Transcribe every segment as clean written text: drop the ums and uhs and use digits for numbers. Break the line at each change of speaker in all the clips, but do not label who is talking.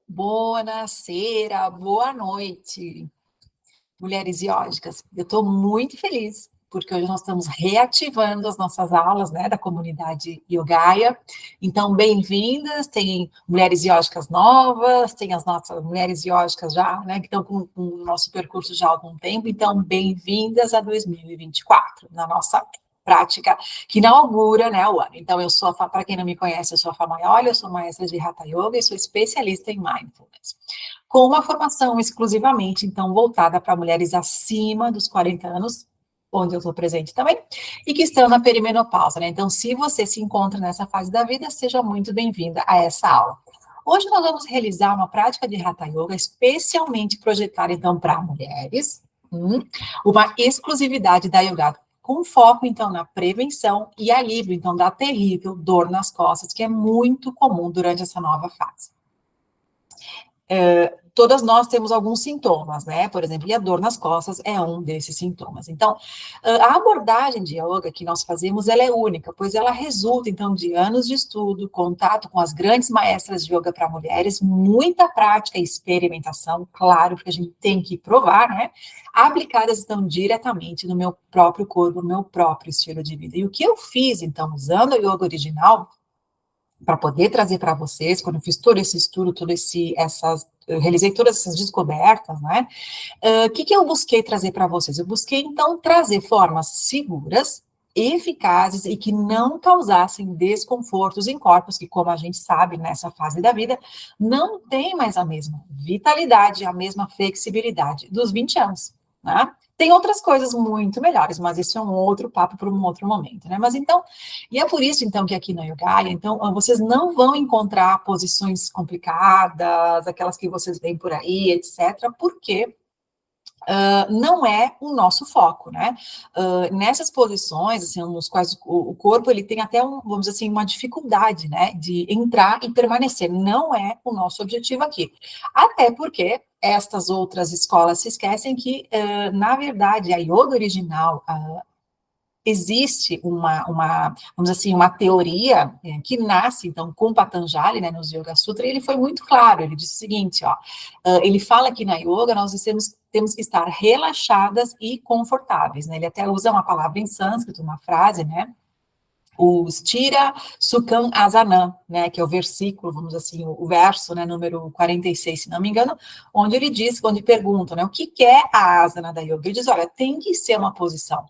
Buonasera, boa noite, mulheres iógicas. Eu estou muito feliz, porque hoje nós estamos reativando as nossas aulas, né, da comunidade Yogaia. Então, bem-vindas, tem mulheres iógicas novas, tem as nossas mulheres iógicas já, né, que estão com o nosso percurso já há algum tempo. Então, bem-vindas a 2024, na nossa prática que inaugura, né, o ano. Então, eu sou, para quem não me conhece, eu sou a Famaiola, eu sou maestra de Hatha Yoga e sou especialista em Mindfulness, com uma formação exclusivamente, então, voltada para mulheres acima dos 40 anos, onde eu estou presente também, e que estão na perimenopausa, né? Então, se você se encontra nessa fase da vida, seja muito bem-vinda a essa aula. Hoje nós vamos realizar uma prática de Hatha Yoga especialmente projetada, então, para mulheres, uma exclusividade da Yoga, com foco, então, na prevenção e alívio, então, da terrível dor nas costas, que é muito comum durante essa nova fase. Todas nós temos alguns sintomas, né? Por exemplo, e a dor nas costas é um desses sintomas. Então, a abordagem de yoga que nós fazemos, ela é única, pois ela resulta, então, de anos de estudo, contato com as grandes maestras de yoga para mulheres, muita prática e experimentação, claro, porque a gente tem que provar, né? Aplicadas, então, diretamente no meu próprio corpo, no meu próprio estilo de vida. E o que eu fiz, então, usando a yoga original, para poder trazer para vocês, quando eu fiz todo esse estudo, eu realizei todas essas descobertas, né? O que eu busquei trazer para vocês? Eu busquei, então, trazer formas seguras, eficazes e que não causassem desconfortos em corpos que, como a gente sabe, nessa fase da vida, não tem mais a mesma vitalidade, a mesma flexibilidade dos 20 anos, né? Tem outras coisas muito melhores, mas isso é um outro papo para um outro momento, né? Mas então, e é por isso, então, que aqui na Yogaia, então, vocês não vão encontrar posições complicadas, aquelas que vocês veem por aí, etc., porque não é o nosso foco, né? Nessas posições, assim, nos quais o corpo, ele tem até, vamos dizer assim, uma dificuldade, né, de entrar e permanecer. Não é o nosso objetivo aqui. Até porque estas outras escolas se esquecem que, na verdade, a yoga original, existe vamos dizer assim, uma teoria que nasce, então, com Patanjali, né, nos Yoga Sutra, e ele foi muito claro, ele disse o seguinte, ó, ele fala que na yoga nós temos que estar relaxadas e confortáveis, né, ele até usa uma palavra em sânscrito, uma frase, né, o Stira Sukham Asana, né, que é o versículo, vamos dizer assim, o verso, né, número 46, se não me engano, onde ele diz, quando perguntam, né, o que é a asana da yoga? Ele diz, olha, tem que ser uma posição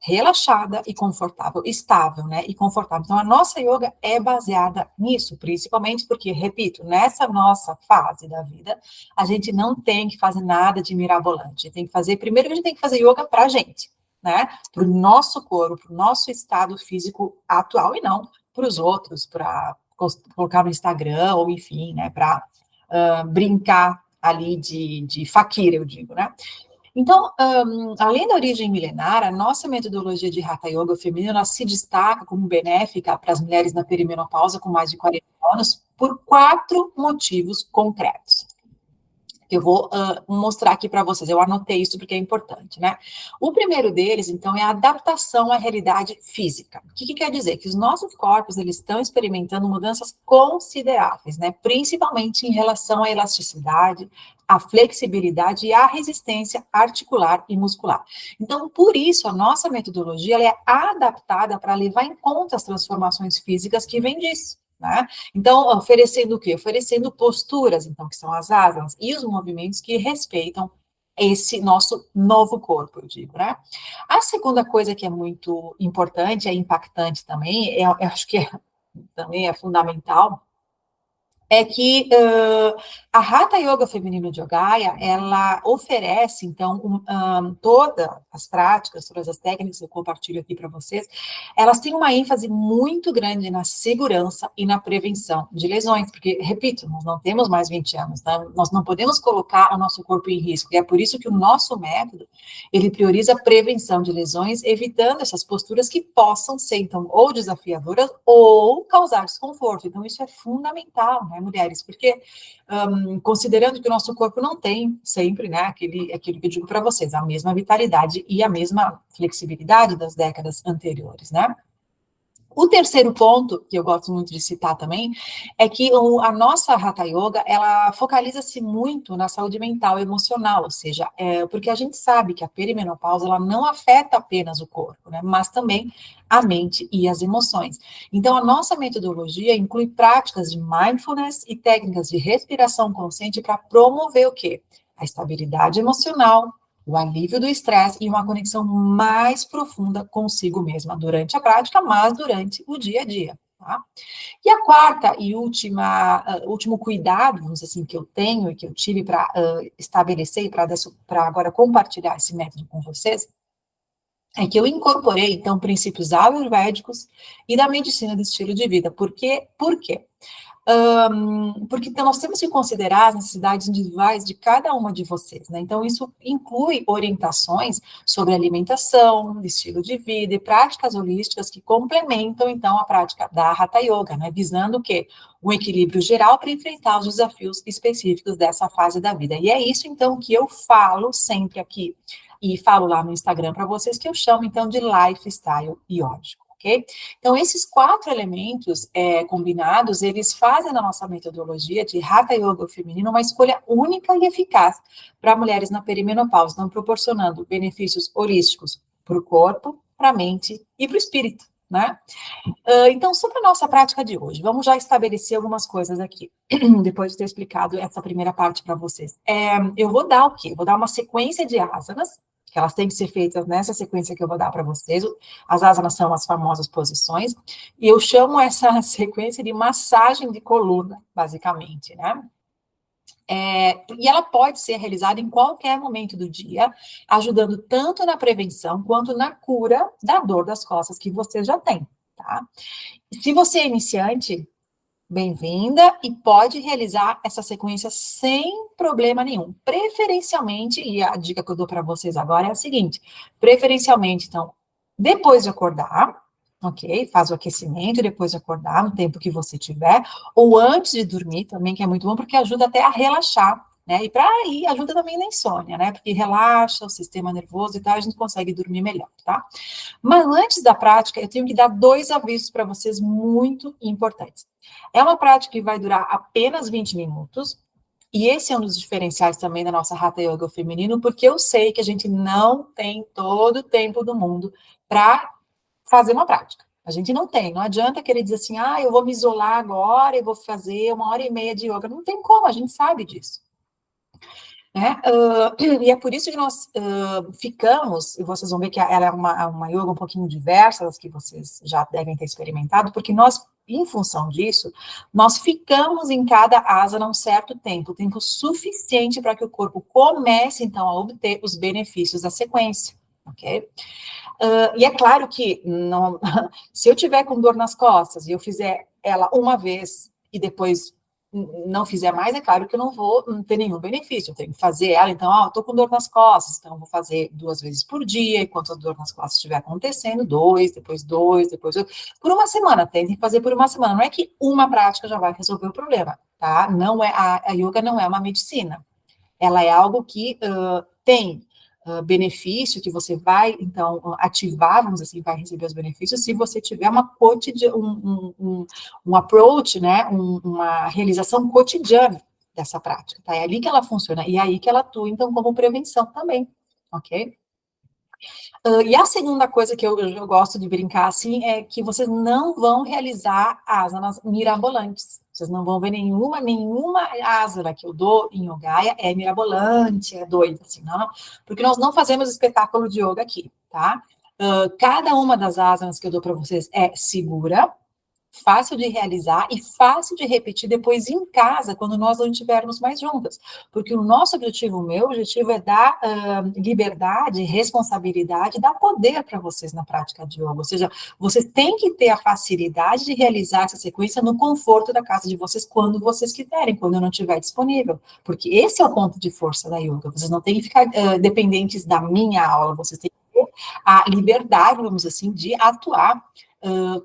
relaxada e confortável, estável, né, e confortável. Então, a nossa yoga é baseada nisso, principalmente porque, repito, nessa nossa fase da vida, a gente não tem que fazer nada de mirabolante. Tem que fazer, primeiro, a gente tem que fazer yoga para a gente, né, para o nosso corpo, para o nosso estado físico atual e não para os outros, para colocar no Instagram ou, enfim, né, para brincar ali de faquira, eu digo, né. Então, além da origem milenar, a nossa metodologia de Hatha Yoga feminina, ela se destaca como benéfica para as mulheres na perimenopausa com mais de 40 anos por 4 motivos concretos que eu vou mostrar aqui para vocês. Eu anotei isso porque é importante, né? O primeiro deles, então, é a adaptação à realidade física. O que quer dizer? Que os nossos corpos, eles estão experimentando mudanças consideráveis, né? Principalmente em relação à elasticidade, à flexibilidade e à resistência articular e muscular. Então, por isso, a nossa metodologia ela é adaptada para levar em conta as transformações físicas que vêm disso. Né? Então, oferecendo o quê? Oferecendo posturas, então, que são as asanas, e os movimentos que respeitam esse nosso novo corpo, eu digo, né? A segunda coisa que é muito importante, é impactante também, eu acho que também é fundamental, é que a Hatha Yoga Feminino de Yogaia, ela oferece, então, todas as práticas, todas as técnicas que eu compartilho aqui para vocês, elas têm uma ênfase muito grande na segurança e na prevenção de lesões, porque, repito, nós não temos mais 20 anos, tá? Nós não podemos colocar o nosso corpo em risco, e é por isso que o nosso método, ele prioriza a prevenção de lesões, evitando essas posturas que possam ser, então, ou desafiadoras ou causar desconforto. Então, isso é fundamental, né, mulheres? Porque, considerando que o nosso corpo não tem sempre, né, aquilo que eu digo para vocês, a mesma vitalidade e a mesma flexibilidade das décadas anteriores, né? O terceiro ponto, que eu gosto muito de citar também, é que a nossa Hatha Yoga, ela focaliza-se muito na saúde mental e emocional, ou seja, porque a gente sabe que a perimenopausa, ela não afeta apenas o corpo, né, mas também a mente e as emoções. Então, a nossa metodologia inclui práticas de mindfulness e técnicas de respiração consciente para promover o quê? A estabilidade emocional, o alívio do estresse e uma conexão mais profunda consigo mesma durante a prática, mas durante o dia a dia, tá? E a quarta e último cuidado, vamos dizer assim, que eu tenho e que eu tive para estabelecer e para agora compartilhar esse método com vocês, é que eu incorporei, então, princípios ayurvédicos e da medicina do estilo de vida. Por quê? Por quê? Porque então, nós temos que considerar as necessidades individuais de cada uma de vocês, né? Então, isso inclui orientações sobre alimentação, estilo de vida e práticas holísticas que complementam, então, a prática da Hatha Yoga, né? Visando o quê? Um equilíbrio geral para enfrentar os desafios específicos dessa fase da vida. E é isso, então, que eu falo sempre aqui, e falo lá no Instagram para vocês, que eu chamo, então, de lifestyle yógico. Okay? Então, esses 4 elementos combinados, eles fazem na nossa metodologia de Hatha Yoga feminino uma escolha única e eficaz para mulheres na perimenopausa, então proporcionando benefícios holísticos para o corpo, para a mente e para o espírito, né? Então, sobre a nossa prática de hoje, vamos já estabelecer algumas coisas aqui, depois de ter explicado essa primeira parte para vocês. Eu vou dar o quê? Vou dar uma sequência de asanas, que elas têm que ser feitas nessa sequência que eu vou dar para vocês. As asanas são as famosas posições, e eu chamo essa sequência de massagem de coluna, basicamente, né? E ela pode ser realizada em qualquer momento do dia, ajudando tanto na prevenção quanto na cura da dor das costas que você já tem, tá? Se você é iniciante, bem-vinda e pode realizar essa sequência sem problema nenhum. Preferencialmente, e a dica que eu dou para vocês agora é a seguinte: preferencialmente, então, depois de acordar, ok? Faz o aquecimento depois de acordar, no tempo que você tiver, ou antes de dormir também, que é muito bom, porque ajuda até a relaxar, né? E ajuda também na insônia, né? Porque relaxa o sistema nervoso e tal, a gente consegue dormir melhor, tá? Mas antes da prática, eu tenho que dar 2 avisos para vocês muito importantes. É uma prática que vai durar apenas 20 minutos, e esse é um dos diferenciais também da nossa Hatha Yoga feminino, porque eu sei que a gente não tem todo o tempo do mundo para fazer uma prática. A gente não tem, não adianta querer dizer assim, eu vou me isolar agora e vou fazer 1h30 de yoga. Não tem como, a gente sabe disso. Né? E é por isso que nós ficamos, e vocês vão ver que ela é uma yoga um pouquinho diversa das que vocês já devem ter experimentado, porque nós, em função disso, nós ficamos em cada asana um certo tempo suficiente para que o corpo comece, então, a obter os benefícios da sequência, ok? E é claro que não, se eu tiver com dor nas costas e eu fizer ela uma vez e depois não fizer mais, é claro que eu não vou ter nenhum benefício. Eu tenho que fazer ela, então, eu tô com dor nas costas, então eu vou fazer 2 vezes por dia, enquanto a dor nas costas estiver acontecendo, 2, depois 2, depois 2, por uma semana, tentem fazer por uma semana. Não é que uma prática já vai resolver o problema, tá? Não é, a yoga não é uma medicina. Ela é algo que tem benefício, que você vai, então, ativar, vamos dizer assim, vai receber os benefícios, se você tiver um approach, né, uma realização cotidiana dessa prática, tá? É ali que ela funciona, e é aí que ela atua, então, como prevenção também, ok? E a segunda coisa que eu gosto de brincar, assim, é que vocês não vão realizar asanas mirabolantes. Vocês não vão ver nenhuma asana que eu dou em Yogaya é mirabolante, é doida, assim, não. Porque nós não fazemos espetáculo de yoga aqui, tá? Cada uma das asanas que eu dou para vocês é segura, fácil de realizar e fácil de repetir depois em casa, quando nós não estivermos mais juntas. Porque o nosso objetivo, o meu objetivo é dar liberdade, responsabilidade, dar poder para vocês na prática de yoga. Ou seja, vocês têm que ter a facilidade de realizar essa sequência no conforto da casa de vocês, quando vocês quiserem, quando eu não estiver disponível. Porque esse é o ponto de força da yoga. Vocês não têm que ficar dependentes da minha aula, vocês têm que ter a liberdade, vamos dizer assim, de atuar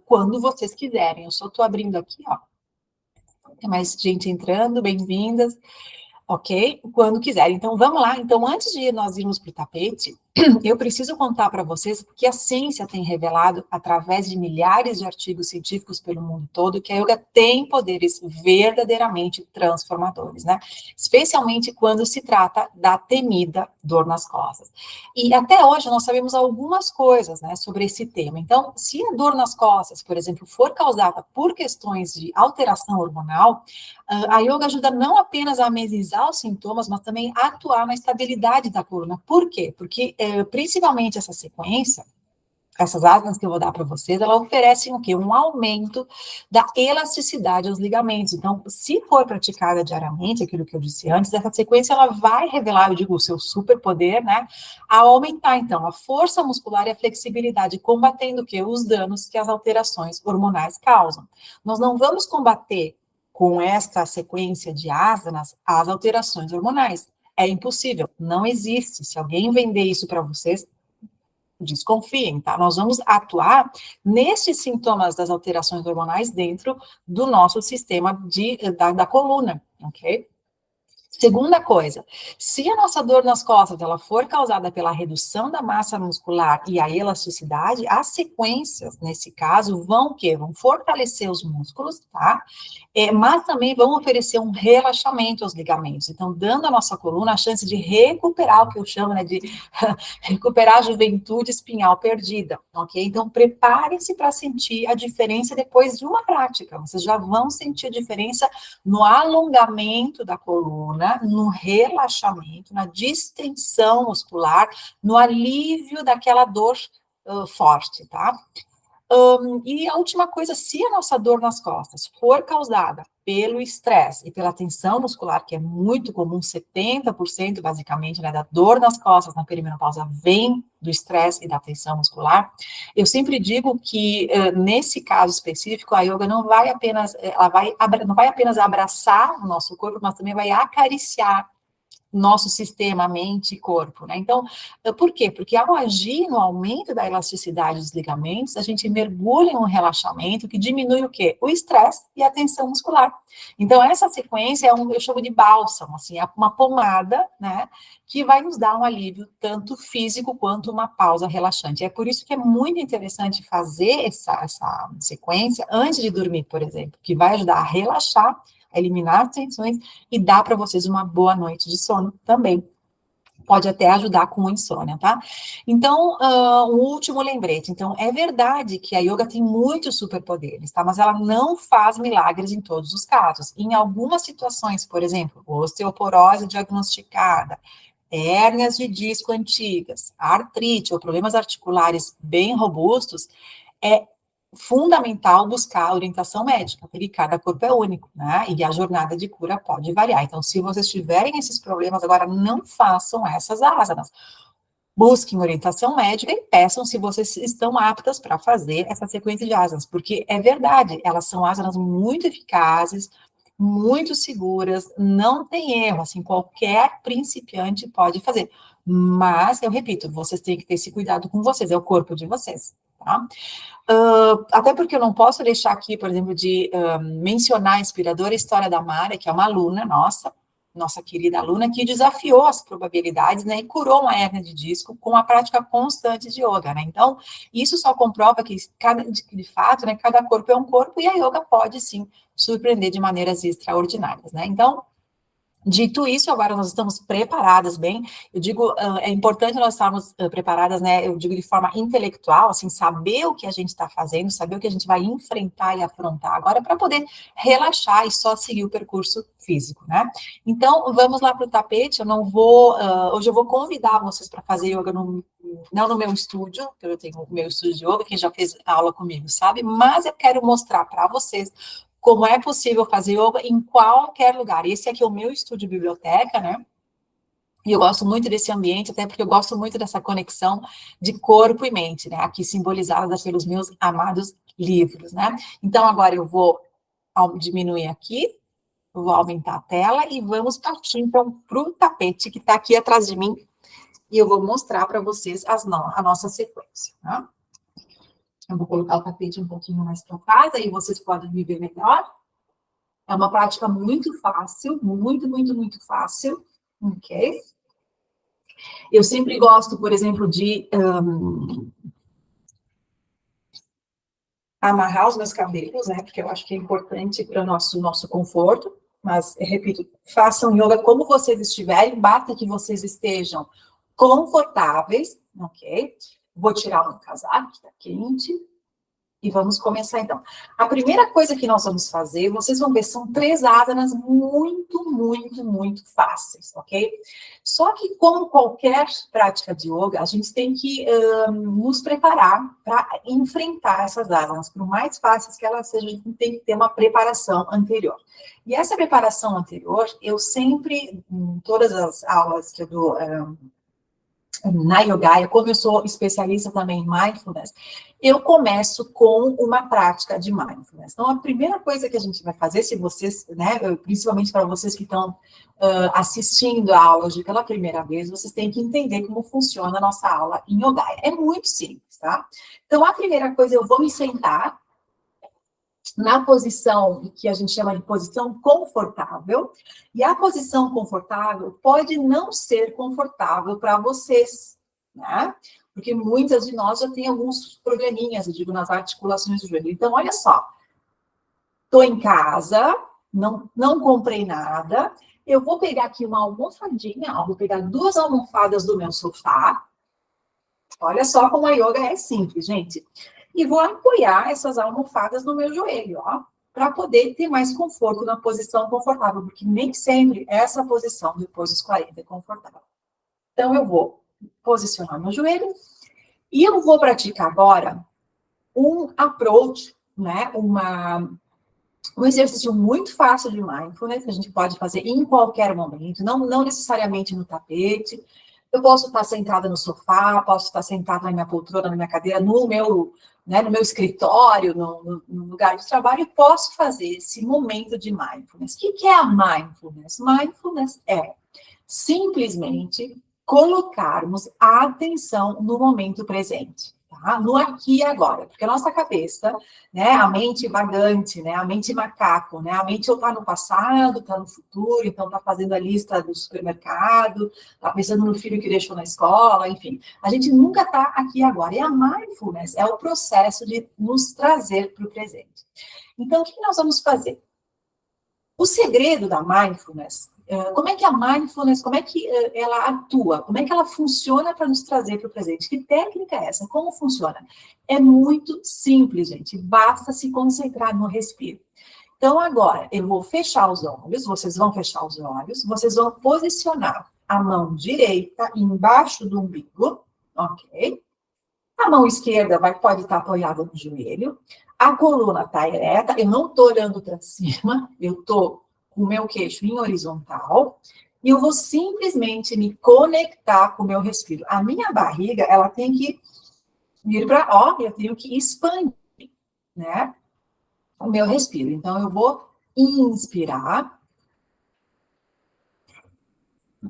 quando vocês quiserem. Eu só estou abrindo aqui, ó. Tem mais gente entrando, bem-vindas. Ok? Quando quiserem. Então, vamos lá. Então, antes de nós irmos para o tapete, eu preciso contar para vocês que a ciência tem revelado, através de milhares de artigos científicos pelo mundo todo, que a yoga tem poderes verdadeiramente transformadores, né? Especialmente quando se trata da temida dor nas costas. E até hoje nós sabemos algumas coisas, né, sobre esse tema. Então, se a dor nas costas, por exemplo, for causada por questões de alteração hormonal, a yoga ajuda não apenas a amenizar os sintomas, mas também a atuar na estabilidade da coluna. Por quê? Porque, principalmente essa sequência, essas asanas que eu vou dar para vocês, elas oferecem o quê? Um aumento da elasticidade aos ligamentos. Então, se for praticada diariamente, aquilo que eu disse antes, essa sequência, ela vai revelar, eu digo, o seu superpoder, né? A aumentar, então, a força muscular e a flexibilidade, combatendo o quê? Os danos que as alterações hormonais causam. Nós não vamos combater com esta sequência de asanas as alterações hormonais. É impossível, não existe. Se alguém vender isso para vocês, desconfiem, tá? Nós vamos atuar nesses sintomas das alterações hormonais dentro do nosso sistema da coluna, ok? Segunda coisa, se a nossa dor nas costas ela for causada pela redução da massa muscular e a elasticidade, as sequências, nesse caso, vão o quê? Vão fortalecer os músculos, tá? Mas também vão oferecer um relaxamento aos ligamentos. Então, dando à nossa coluna a chance de recuperar o que eu chamo, né, de recuperar a juventude espinhal perdida, ok? Então, preparem-se para sentir a diferença depois de uma prática. Vocês já vão sentir a diferença no alongamento da coluna, no relaxamento, na distensão muscular, no alívio daquela dor forte, tá? E a última coisa, se a nossa dor nas costas for causada pelo estresse e pela tensão muscular, que é muito comum, 70% basicamente, né, da dor nas costas na perimenopausa vem do estresse e da tensão muscular, eu sempre digo que, nesse caso específico, a yoga não vai apenas, não vai apenas abraçar o nosso corpo, mas também vai acariciar nosso sistema, mente e corpo, né? Então, por quê? Porque ao agir no aumento da elasticidade dos ligamentos, a gente mergulha em um relaxamento que diminui o quê? O estresse e a tensão muscular. Então, essa sequência eu chamo de bálsamo, assim, é uma pomada, né? Que vai nos dar um alívio tanto físico quanto uma pausa relaxante. É por isso que é muito interessante fazer essa sequência antes de dormir, por exemplo, que vai ajudar a relaxar, a eliminar as tensões e dar para vocês uma boa noite de sono também. Pode até ajudar com insônia, tá? Então, um último lembrete. Então, é verdade que a yoga tem muitos superpoderes, tá? Mas ela não faz milagres em todos os casos. Em algumas situações, por exemplo, osteoporose diagnosticada, hérnias de disco antigas, artrite ou problemas articulares bem robustos, é fundamental buscar orientação médica, porque cada corpo é único, né? E a jornada de cura pode variar. Então, se vocês tiverem esses problemas, agora não façam essas asanas. Busquem orientação médica e peçam se vocês estão aptas para fazer essa sequência de asanas, porque é verdade, elas são asanas muito eficazes, muito seguras, não tem erro, assim, qualquer principiante pode fazer. Mas, eu repito, vocês têm que ter esse cuidado com vocês, é o corpo de vocês, tá? Até porque eu não posso deixar aqui, por exemplo, de mencionar a inspiradora história da Mara, que é uma aluna nossa querida aluna, que desafiou as probabilidades, né, e curou uma hérnia de disco com a prática constante de yoga, né? Então, isso só comprova que de fato, né, cada corpo é um corpo e a yoga pode, sim, surpreender de maneiras extraordinárias, né? Então, dito isso, agora nós estamos preparadas bem, eu digo, é importante nós estarmos preparadas, né, eu digo de forma intelectual, assim, saber o que a gente está fazendo, saber o que a gente vai enfrentar e afrontar agora, para poder relaxar e só seguir o percurso físico, né? Então, vamos lá para o tapete, eu não vou, hoje eu vou convidar vocês para fazer yoga não no meu estúdio, porque eu tenho o meu estúdio de yoga, quem já fez aula comigo sabe, mas eu quero mostrar para vocês como é possível fazer yoga em qualquer lugar. Esse aqui é o meu estúdio biblioteca, né? E eu gosto muito desse ambiente, até porque eu gosto muito dessa conexão de corpo e mente, né? Aqui simbolizada pelos meus amados livros, né? Então, agora eu vou diminuir aqui, vou aumentar a tela e vamos partir, então, para o tapete que está aqui atrás de mim. E eu vou mostrar para vocês a nossa sequência, tá? Eu vou colocar o tapete um pouquinho mais para trás, aí vocês podem me ver melhor. É uma prática muito fácil, muito, muito, muito fácil, ok? Eu sempre gosto, por exemplo, de amarrar os meus cabelos, né? Porque eu acho que é importante para o nosso conforto. Mas, repito, façam yoga como vocês estiverem, basta que vocês estejam confortáveis, ok? Vou tirar o meu casaco, que está quente. E vamos começar, então. A primeira coisa que nós vamos fazer, vocês vão ver, são 3 asanas muito, muito, muito fáceis, ok? Só que, como qualquer prática de yoga, a gente tem que nos preparar para enfrentar essas asanas. Por mais fáceis que elas sejam, a gente tem que ter uma preparação anterior. E essa preparação anterior, eu sempre, em todas as aulas que eu dou na Yogaia, como eu sou especialista também em mindfulness, eu começo com uma prática de mindfulness. Então, a primeira coisa que a gente vai fazer, se vocês, né, principalmente para vocês que estão assistindo a aula hoje pela primeira vez, vocês têm que entender como funciona a nossa aula em Yogaia. É muito simples, tá? Então, a primeira coisa, eu vou me sentar na posição que a gente chama de posição confortável, e a posição confortável pode não ser confortável para vocês, né? Porque muitas de nós já têm alguns probleminhas, eu digo, nas articulações do joelho. Então, olha só, estou em casa, não comprei nada, eu vou pegar aqui uma almofadinha, ó, vou pegar 2 almofadas do meu sofá, olha só como a yoga é simples, gente. E vou apoiar essas almofadas no meu joelho, ó, para poder ter mais conforto na posição confortável, porque nem sempre essa posição depois dos 40 é confortável. Então, eu vou posicionar meu joelho e eu vou praticar agora um approach, né, um exercício muito fácil de mindfulness, que a gente pode fazer em qualquer momento, não necessariamente no tapete. Eu posso estar sentada no sofá, posso estar sentada na minha poltrona, na minha cadeira, no meu escritório, no lugar de trabalho, e posso fazer esse momento de mindfulness. O que é a mindfulness? Mindfulness é simplesmente colocarmos a atenção no momento presente, tá? No aqui e agora, porque a nossa cabeça, né, a mente vagante, né, a mente macaco, né, a mente ou está no passado, está no futuro, então está fazendo a lista do supermercado, está pensando no filho que deixou na escola, enfim. A gente nunca está aqui e agora. E a mindfulness é o processo de nos trazer para o presente. Então, o que nós vamos fazer? O segredo da mindfulness, como é que a mindfulness, como é que ela atua, como é que ela funciona para nos trazer para o presente? Que técnica é essa? Como funciona? É muito simples, gente, basta se concentrar no respiro. Então, agora, eu vou fechar os olhos, vocês vão fechar os olhos, vocês vão posicionar a mão direita embaixo do umbigo, ok? A mão esquerda pode estar apoiada no joelho, a coluna está ereta, eu não estou olhando para cima, eu estou com o meu queixo em horizontal, e eu vou simplesmente me conectar com o meu respiro. A minha barriga, ela tem que vir para, ó, eu tenho que expandir, né, o meu respiro. Então, eu vou inspirar,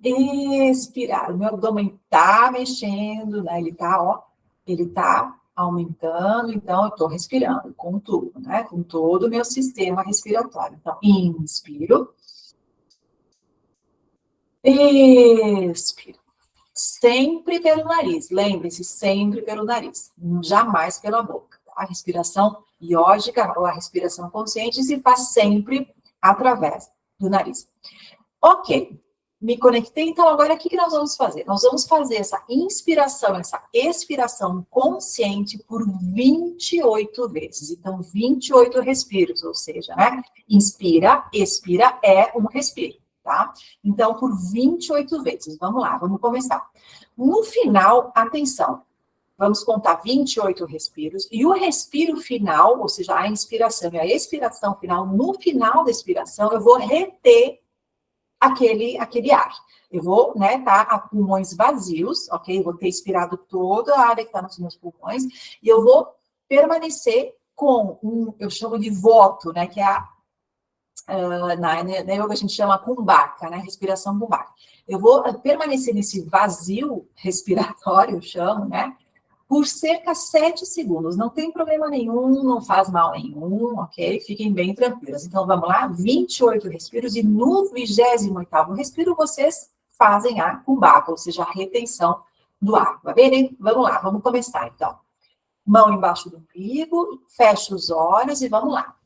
expirar. O meu abdômen está mexendo, né, ele está aumentando, então eu estou respirando com tudo, né? Com todo o meu sistema respiratório. Então, inspiro. Expiro. Sempre pelo nariz. Lembre-se, sempre pelo nariz. Jamais pela boca. A respiração iógica ou a respiração consciente se faz sempre através do nariz. Ok. Me conectei, então agora o que nós vamos fazer? Nós vamos fazer essa inspiração, essa expiração consciente por 28 vezes. Então, 28 respiros, ou seja, né? Inspira, expira, é um respiro, tá? Então, por 28 vezes. Vamos lá, vamos começar. No final, atenção, vamos contar 28 respiros, e o respiro final, ou seja, a inspiração e a expiração final, no final da expiração, eu vou reter aquele ar. Eu vou, né, tá a pulmões vazios, ok? Eu vou ter expirado toda a área que está nos meus pulmões, e eu vou permanecer com eu chamo de voto, né, que é na yoga a gente chama kumbhaka, né, respiração kumbhaka. Eu vou permanecer nesse vazio respiratório, eu chamo, né, por cerca de 7 segundos. Não tem problema nenhum, não faz mal nenhum, ok? Fiquem bem tranquilos. Então, vamos lá, 28 respiros, e no 28º respiro, vocês fazem a cumbaca, ou seja, a retenção do ar. Tá bem? Vamos lá, vamos começar então. Mão embaixo do umbigo, fecha os olhos e vamos lá.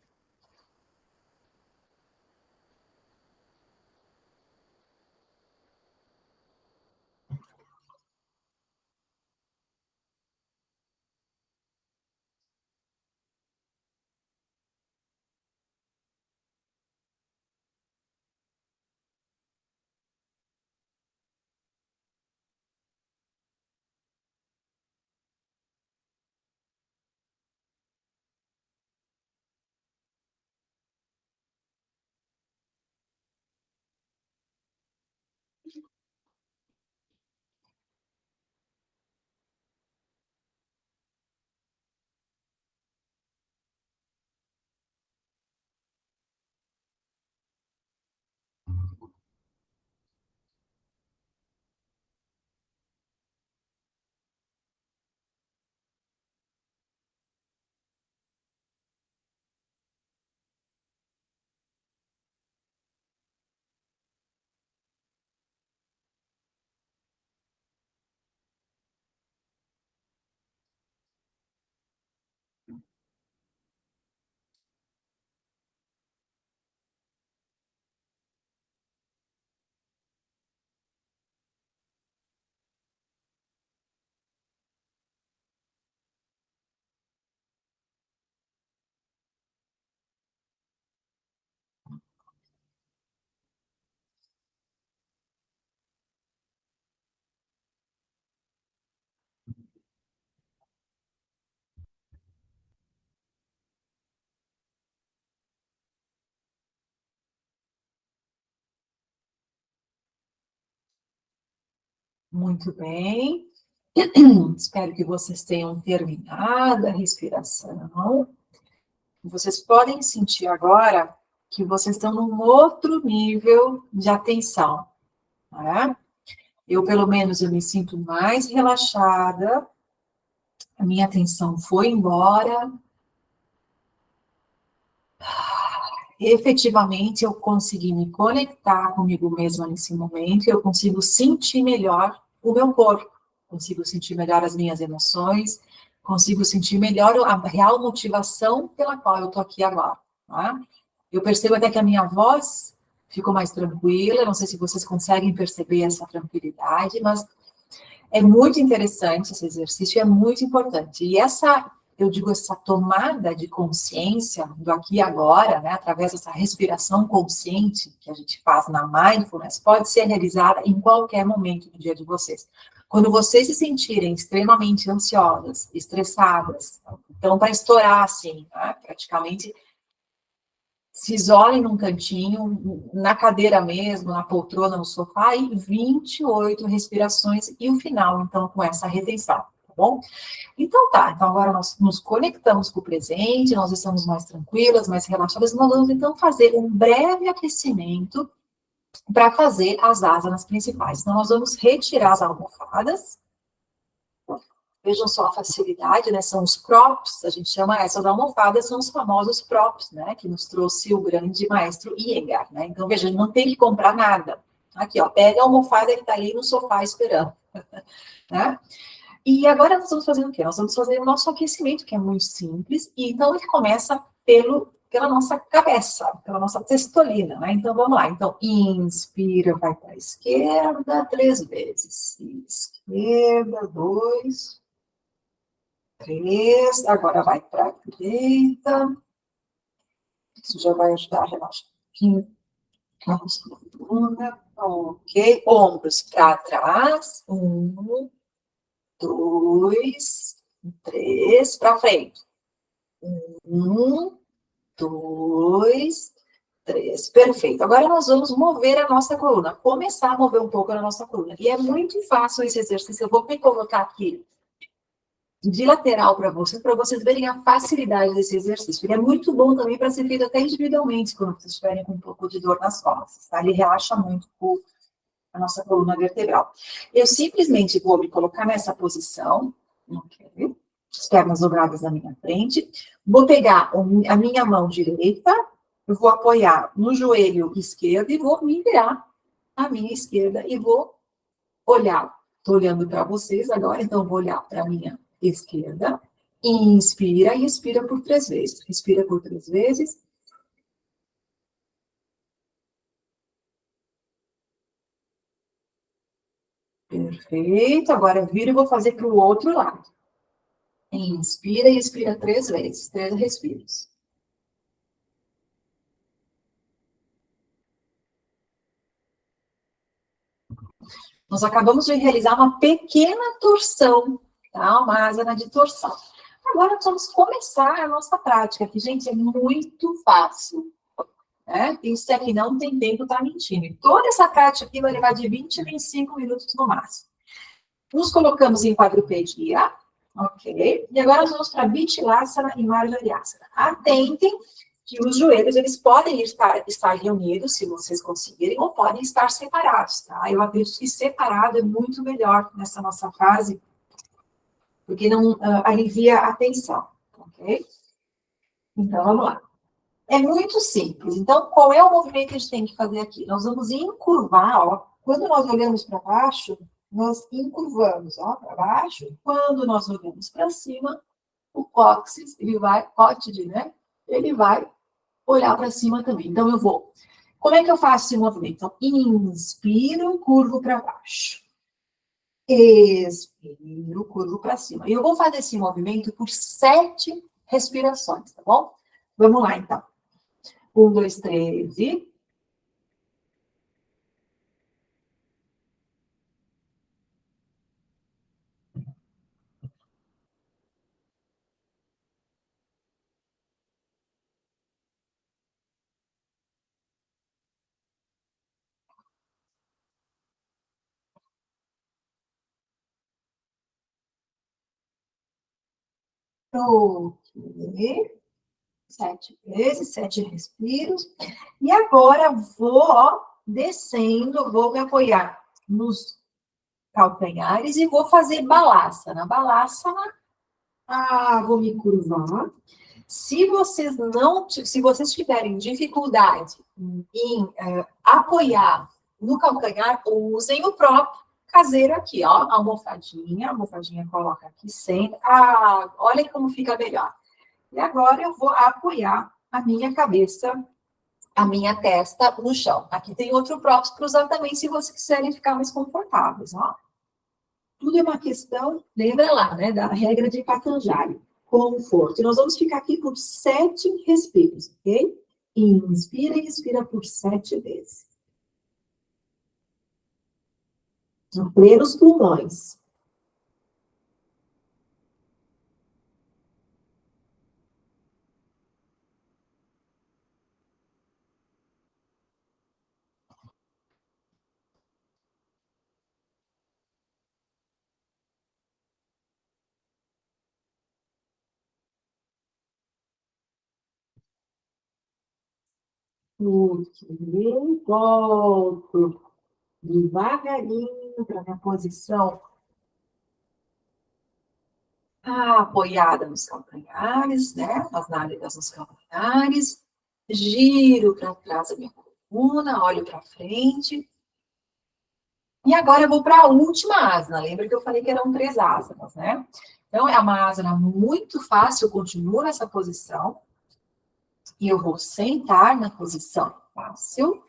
Muito bem. Espero que vocês tenham terminado a respiração. Vocês podem sentir agora que vocês estão num outro nível de atenção, né? Eu, pelo menos, eu me sinto mais relaxada, a minha atenção foi embora, efetivamente eu consegui me conectar comigo mesma nesse momento, eu consigo sentir melhor o meu corpo, consigo sentir melhor as minhas emoções, consigo sentir melhor a real motivação pela qual eu estou aqui agora, tá? Eu percebo até que a minha voz ficou mais tranquila, não sei se vocês conseguem perceber essa tranquilidade, mas é muito interessante esse exercício, é muito importante. E essa, eu digo, essa tomada de consciência do aqui e agora, né, através dessa respiração consciente que a gente faz na mindfulness, pode ser realizada em qualquer momento do dia de vocês. Quando vocês se sentirem extremamente ansiosas, estressadas, então para estourar assim, né, praticamente se isolem num cantinho, na cadeira mesmo, na poltrona, no sofá, e 28 respirações, e o final, então, com essa retenção, tá bom? Então tá, então agora nós nos conectamos com o presente, nós estamos mais tranquilas, mais relaxadas, nós vamos então fazer um breve aquecimento para fazer as asanas principais. Então nós vamos retirar as almofadas. Vejam só a facilidade, né? São os props, a gente chama essas almofadas, são os famosos props, né? Que nos trouxe o grande maestro Iyengar, né? Então, veja, não tem que comprar nada. Aqui, ó, pega a almofada que está ali no sofá esperando, né? E agora nós vamos fazer o quê? Nós vamos fazer o nosso aquecimento, que é muito simples, e então ele começa pela nossa cabeça, pela nossa testolina, né? Então, vamos lá. Então, inspira, vai para a esquerda 3 vezes. Esquerda, 2, 3, agora vai para a direita. Isso já vai ajudar a relaxar um pouquinho. Ok, ombros para trás. 1, 2, 3, para frente. 1, 2, 3. Perfeito. Agora nós vamos mover a nossa coluna. Começar a mover um pouco a nossa coluna. E é muito fácil esse exercício. Eu vou me colocar aqui de lateral para vocês verem a facilidade desse exercício. Ele é muito bom também para ser feito até individualmente, quando vocês estiverem com um pouco de dor nas costas, tá? Ele relaxa muito a nossa coluna vertebral. Eu simplesmente vou me colocar nessa posição, ok? As pernas dobradas na minha frente. Vou pegar a minha mão direita, eu vou apoiar no joelho esquerdo e vou me virar a minha esquerda e vou olhar. Estou olhando para vocês agora, então vou olhar para a minha esquerda. Inspira e expira por 3 vezes. Respira por 3 vezes. Perfeito. Agora viro e vou fazer para o outro lado. Inspira e expira 3 vezes. 3 respiros. Nós acabamos de realizar uma pequena torção, tá? Uma asana de torção. Agora nós vamos começar a nossa prática, que, gente, é muito fácil. Né? Isso aqui não tem tempo, tá mentindo. E toda essa prática aqui vai levar de 20 a 25 minutos no máximo. Nos colocamos em quadrupedia, ok? E agora nós vamos para Bittilasana e Marjaryasana. Atentem que os joelhos, eles podem estar reunidos, se vocês conseguirem, ou podem estar separados, tá? Eu acredito que separado é muito melhor nessa nossa fase, porque não alivia a tensão, ok? Então, vamos lá. É muito simples. Então, qual é o movimento que a gente tem que fazer aqui? Nós vamos encurvar, ó. Quando nós olhamos para baixo, nós encurvamos, ó, para baixo. Quando nós olhamos para cima, o cóccix, ele vai, cóccide, né? Ele vai olhar para cima também. Então, eu vou. Como é que eu faço esse movimento? Então, inspiro, curvo para baixo. Expiro, curvo para cima. E eu vou fazer esse movimento por 7 respirações, tá bom? Vamos lá, então. 1, 2, 3 e... Ok. 7 vezes, 7 respiros. E agora vou, ó, descendo, vou me apoiar nos calcanhares e vou fazer balasana. Balasana, vou me curvar. Se vocês tiverem dificuldade em apoiar no calcanhar, usem o próprio caseiro aqui, ó, a almofadinha coloca aqui, senta. Olha como fica melhor. E agora eu vou apoiar a minha cabeça, a minha testa no chão. Aqui tem outro próprio para usar também, se vocês quiserem ficar mais confortáveis, ó. Tudo é uma questão, lembra lá, né, da regra de Patanjali, conforto. E nós vamos ficar aqui por 7 respiros, ok? Inspira e expira por 7 vezes. Em plenos pulmões. Ok, volto devagarinho para minha posição apoiada nos calcanhares, né? Nas nádegas nos calcanhares. Giro para trás da minha coluna, olho para frente. E agora eu vou para a última asana. Lembra que eu falei que eram 3 asanas, né? Então, é uma asana muito fácil, eu continuo nessa posição. E eu vou sentar na posição fácil.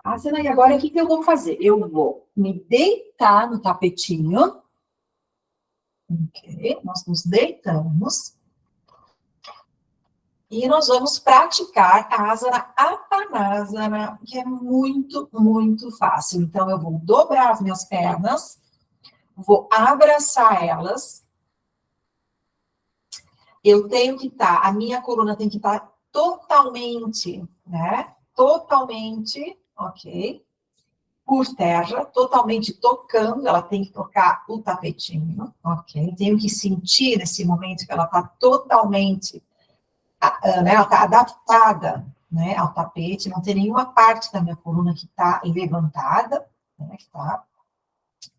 Asana, e agora o que eu vou fazer? Eu vou me deitar no tapetinho. Ok, nós nos deitamos. E nós vamos praticar a asana Apanasana, que é muito, muito fácil. Então, eu vou dobrar as minhas pernas, vou abraçar elas. Eu tenho que a minha coluna tem que estar totalmente, né? Totalmente, ok? Por terra, totalmente tocando, ela tem que tocar o tapetinho, ok? Tenho que sentir nesse momento que ela está totalmente, né? Ela está adaptada, né, ao tapete, não tem nenhuma parte da minha coluna que está levantada, né?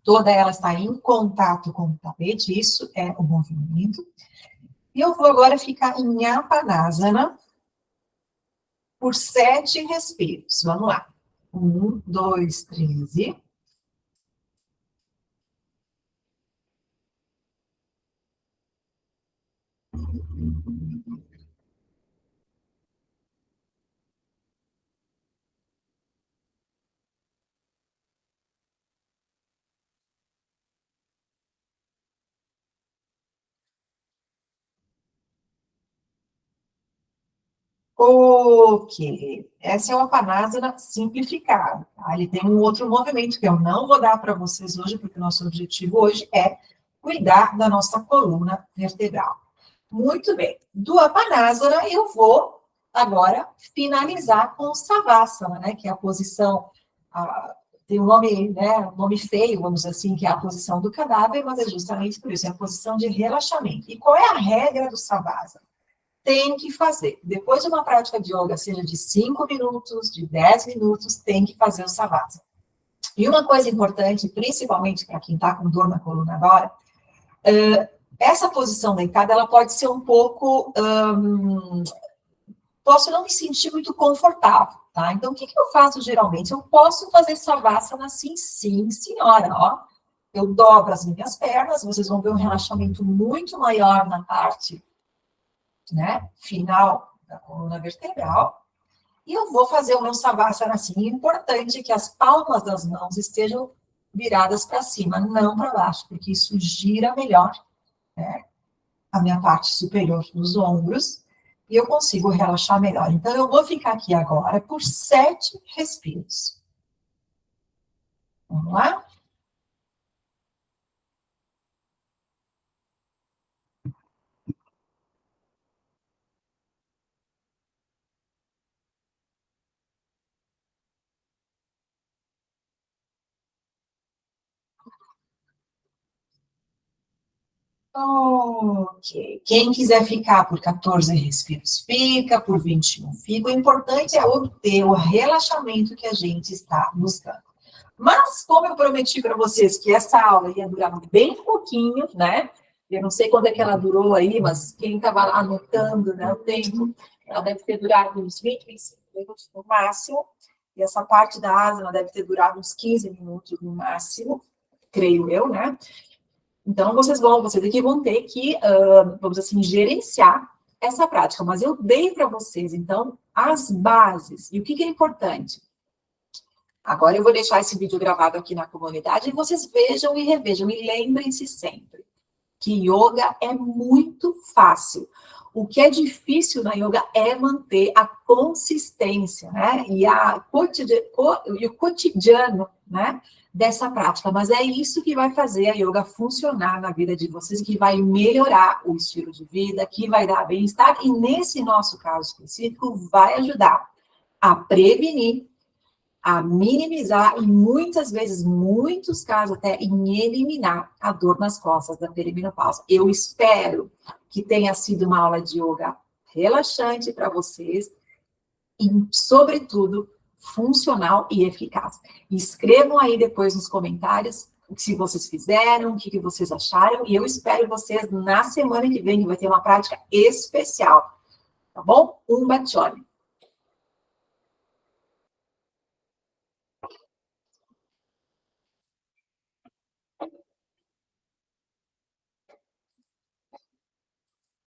Toda ela está em contato com o tapete, isso é o movimento. E eu vou agora ficar em Apanasana por 7 respiros. Vamos lá. 1, 2, 3 e... Ok, essa é uma Panasana simplificada, tá? Ele tem um outro movimento que eu não vou dar para vocês hoje, porque o nosso objetivo hoje é cuidar da nossa coluna vertebral. Muito bem, do Apanasana eu vou agora finalizar com o Savasana, né? Que é a posição, tem um nome, né? Um nome feio, vamos dizer assim, que é a posição do cadáver, mas é justamente por isso, é a posição de relaxamento. E qual é a regra do Savasana? Tem que fazer. Depois de uma prática de yoga, seja de 5 minutos, de 10 minutos, tem que fazer o Savasana. E uma coisa importante, principalmente para quem está com dor na coluna agora, essa posição deitada, ela pode ser um pouco... posso não me sentir muito confortável, tá? Então, o que eu faço geralmente? Eu posso fazer Savasana assim, sim, senhora, ó. Eu dobro as minhas pernas, vocês vão ver um relaxamento muito maior na parte, né, final da coluna vertebral, e eu vou fazer o meu Savasana assim. É importante que as palmas das mãos estejam viradas para cima, não para baixo, porque isso gira melhor, né, a minha parte superior dos ombros, e eu consigo relaxar melhor. Então, eu vou ficar aqui agora por 7 respiros. Vamos lá? Ok. Quem quiser ficar por 14 respiros, fica, por 21 fica. O importante é obter o relaxamento que a gente está buscando. Mas, como eu prometi para vocês que essa aula ia durar bem pouquinho, né? Eu não sei quando é que ela durou aí, mas quem estava lá anotando, né, o tempo, ela deve ter durado uns 20, 25 minutos no máximo. E essa parte da asana deve ter durado uns 15 minutos no máximo, creio eu, né? Então, vocês aqui vão ter que, vamos assim, gerenciar essa prática. Mas eu dei para vocês, então, as bases. E o que é importante? Agora eu vou deixar esse vídeo gravado aqui na comunidade e vocês vejam e revejam. E lembrem-se sempre que yoga é muito fácil. O que é difícil na yoga é manter a consistência, né? E o cotidiano, né? Dessa prática. Mas é isso que vai fazer a yoga funcionar na vida de vocês, que vai melhorar o estilo de vida, que vai dar bem-estar. E nesse nosso caso específico, vai ajudar a prevenir, a minimizar e muitas vezes, muitos casos até, em eliminar a dor nas costas da perimenopausa. Eu espero que tenha sido uma aula de yoga relaxante para vocês e, sobretudo, funcional e eficaz. Escrevam aí depois nos comentários o que vocês fizeram, o que vocês acharam, e eu espero vocês na semana que vem, que vai ter uma prática especial, tá bom? Um bate-olho.